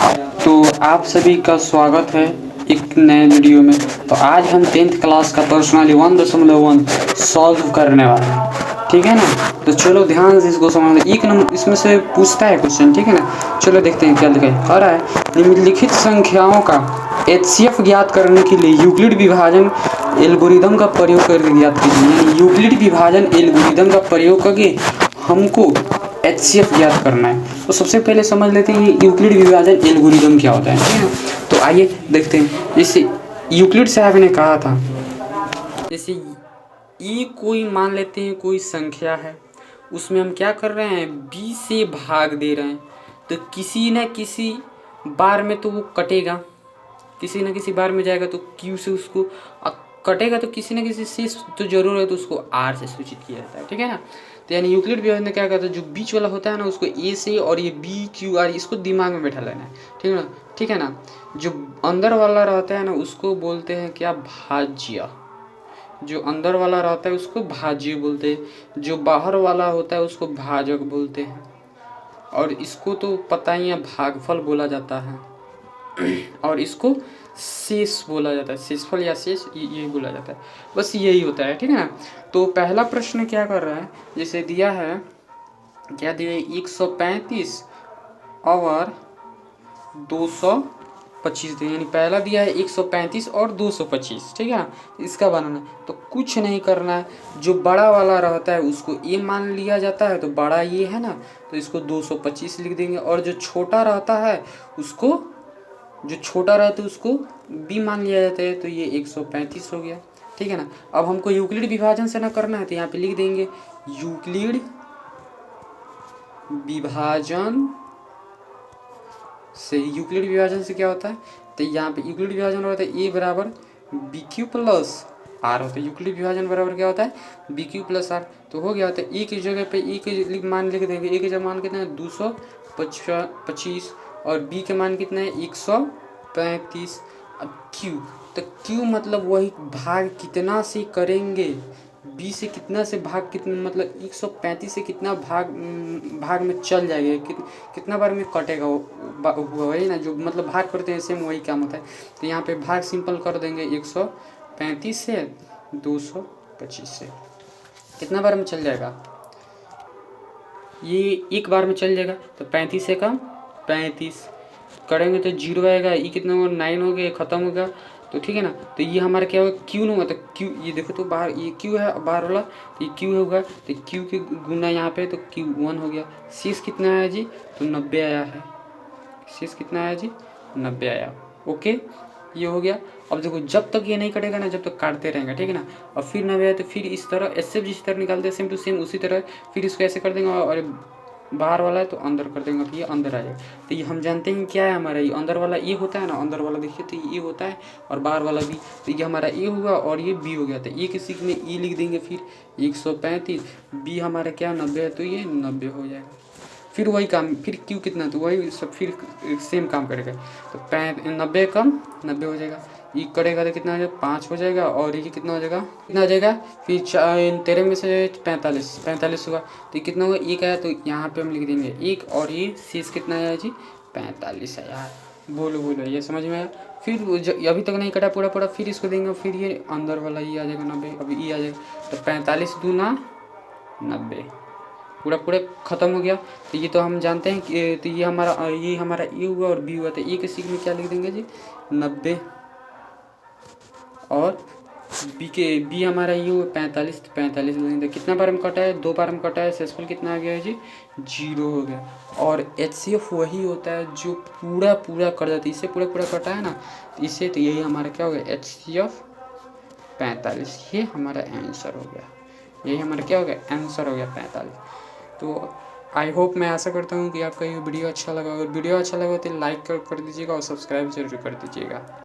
तो आप सभी का स्वागत है एक नए वीडियो में। तो आज हम 10th क्लास का पर्सनली 1.1 सॉल्व करने वाले हैं, ठीक है ना। तो चलो ध्यान से इसको समझ। एक नंबर इसमें से पूछता है क्वेश्चन, ठीक है ना। चलो देखते हैं क्या लिखा है। कह रहा है निम्नलिखित संख्याओं का HCF ज्ञात करने के लिए यूक्लिड विभाजन एल्गोरिदम का प्रयोग करके ज्ञात कीजिए। यानी यूक्लिड विभाजन एल्गोरिदम का प्रयोग करके हमको HCF ज्ञात करना है। तो सबसे पहले समझ लेते हैं ये यूक्लिड विभाजन एल्गोरिदम क्या होता है, ठीक है। तो आइए देखते हैं। जैसे यूक्लिड साहब ने कहा था, जैसे ये कोई मान लेते हैं कोई संख्या है, उसमें हम क्या कर रहे हैं, b से भाग दे रहे हैं। तो किसी न किसी बार में तो वो कटेगा, किसी न किसी बार में जाएगा, तो q से उसको कटेगा, तो किसी न किसी शेष तो जरूर है, तो उसको r से सूचित किया जाता है, ठीक है ना। तो यानी यूक्लिड विभाजन ने क्या कहता है, जो बीच वाला होता है ना, उसको a से, और ये b q r इसको दिमाग में बैठा लेना है, ठीक है ना। जो अंदर वाला रहता है ना, उसको बोलते हैं क्या, भाज्य। जो अंदर वाला रहता है उसको भाज्य बोलते हैं, जो बाहर वाला होता है उसको भाजक बोलते हैं। और इसको तो पता ही है, भागफल बोला जाता है। और इसको शेष बोला जाता है, शेषफल या शेष ये बोला जाता है। बस यही होता है, ठीक है ना। तो पहला प्रश्न क्या कर रहा है, जैसे दिया है, क्या दिया है, 135 और 225 दिया। यानी पहला दिया है 135 और 225, ठीक है। इसका बनाना तो कुछ नहीं करना है। जो बड़ा वाला रहता है उसको ए मान लिया जाता है, तो बड़ा ये है ना, तो इसको 225 लिख देंगे। और जो छोटा रहता है उसको, जो छोटा रहता है उसको बी मान लिया जाता है, तो ये 135 हो गया, ठीक है ना। अब हमको यूक्लिड विभाजन से ना करना है, तो यहाँ पे लिख देंगे यूक्लिड विभाजन से। यूक्लिड विभाजन से क्या होता है, तो यहाँ पे यूक्लिड विभाजन होता है ए बराबर बी क्यू प्लस आर होता है। यूक्लिड विभाजन बराबर क्या होता है, बी क्यू प्लस आर। तो हो गया होता है ए की जगह पे ए के मान लिख देंगे। ए के जगह मान कितना है, 225, और बी के मान कितना है, 135। अब क्यू, तो क्यू मतलब वही भाग कितना से करेंगे, बी से कितना से भाग, कितना मतलब 135 से कितना भाग में चल जाएगा, कितना बार में कटेगा वो वही ना, जो मतलब भाग करते हैं सेम वही काम होता है। तो यहाँ पे भाग सिंपल कर देंगे, 135 से 225 से कितना बार में चल जाएगा, ये एक बार में चल जाएगा। तो 35 से कम 35 करेंगे तो 0 आएगा, ये कितना होगा, 9 हो गया, ख़त्म हो गया। तो ठीक है ना। तो ये हमारा क्या होगा, क्यू नहीं हुआ, तो क्यू ये देखो, तो बाहर ये क्यू है बाहर वाला, तो ये क्यू होगा, तो क्यू के गुना यहाँ पे, तो क्यू 1 हो गया। शेष कितना आया जी, तो 90 आया है। शेष कितना आया जी, 90 आया। ओके, ये हो गया। अब देखो, जब तक ये नहीं कटेगा ना, जब तक काटते रहेंगे, ठीक है ना। और फिर 90 आया, तो फिर इस तरह ऐसे जिस तरह निकालते हैं सेम टू सेम उसी तरह फिर इसको ऐसे कर देंगे, और बाहर वाला है तो अंदर कर देंगे, तो ये अंदर आ जाएगा। तो ये हम जानते हैं क्या है हमारा, ये अंदर वाला ए होता है ना, अंदर वाला देखिए तो ये होता है, और बाहर वाला बी। तो ये हमारा ए हुआ और ये बी हो गया। तो ए किसी में ए लिख देंगे, फिर 135, बी हमारा क्या 90 है, तो ये 90 हो जाएगा। फिर वही काम, फिर क्यू कितना, तो वही सब फिर सेम काम करेगा। तो 90 कम 90 हो जाएगा, ये करेगा तो कितना हो जाएगा, 5 हो जाएगा, और ये कितना हो जाएगा, कितना हो जाएगा, फिर 13 में से 45 होगा, तो ये कितना होगा, 1 आया, तो यहाँ पे हम लिख देंगे 1, और ये शेष कितना आया जी, 45 आया। बोलो ये समझ में आया। फिर अभी तक नहीं कटा पूरा, फिर इसको देंगे, फिर ये अंदर वाला ये आ जाएगा 90, अभी ये आ जाएगा, तो 45 दूना 90, पूरा ख़त्म हो गया। तो ये तो हम जानते हैं कि तो ये हमारा ए हुआ और बी हुआ। तो ए के सीख में क्या लिख देंगे जी, 90, और बी हमारा ये हुआ 45, तो 45 लिख देंगे। कितना बार में कटा है, 2 बार में कटा है, शेषफल कितना आ गया है जी, 0 हो गया। और HCF वही होता है जो पूरा कर देता है। इससे पूरा कटा है ना, तो इससे तो यही हमारा क्या हो गया, HCF 45, ये हमारा आंसर हो गया। यही हमारा क्या हो गया, आंसर हो गया 45। तो आई होप, मैं आशा करता हूँ कि आपका ये वीडियो अच्छा लगा। अगर वीडियो अच्छा लगा तो लाइक कर दीजिएगा, और सब्सक्राइब जरूर कर दीजिएगा।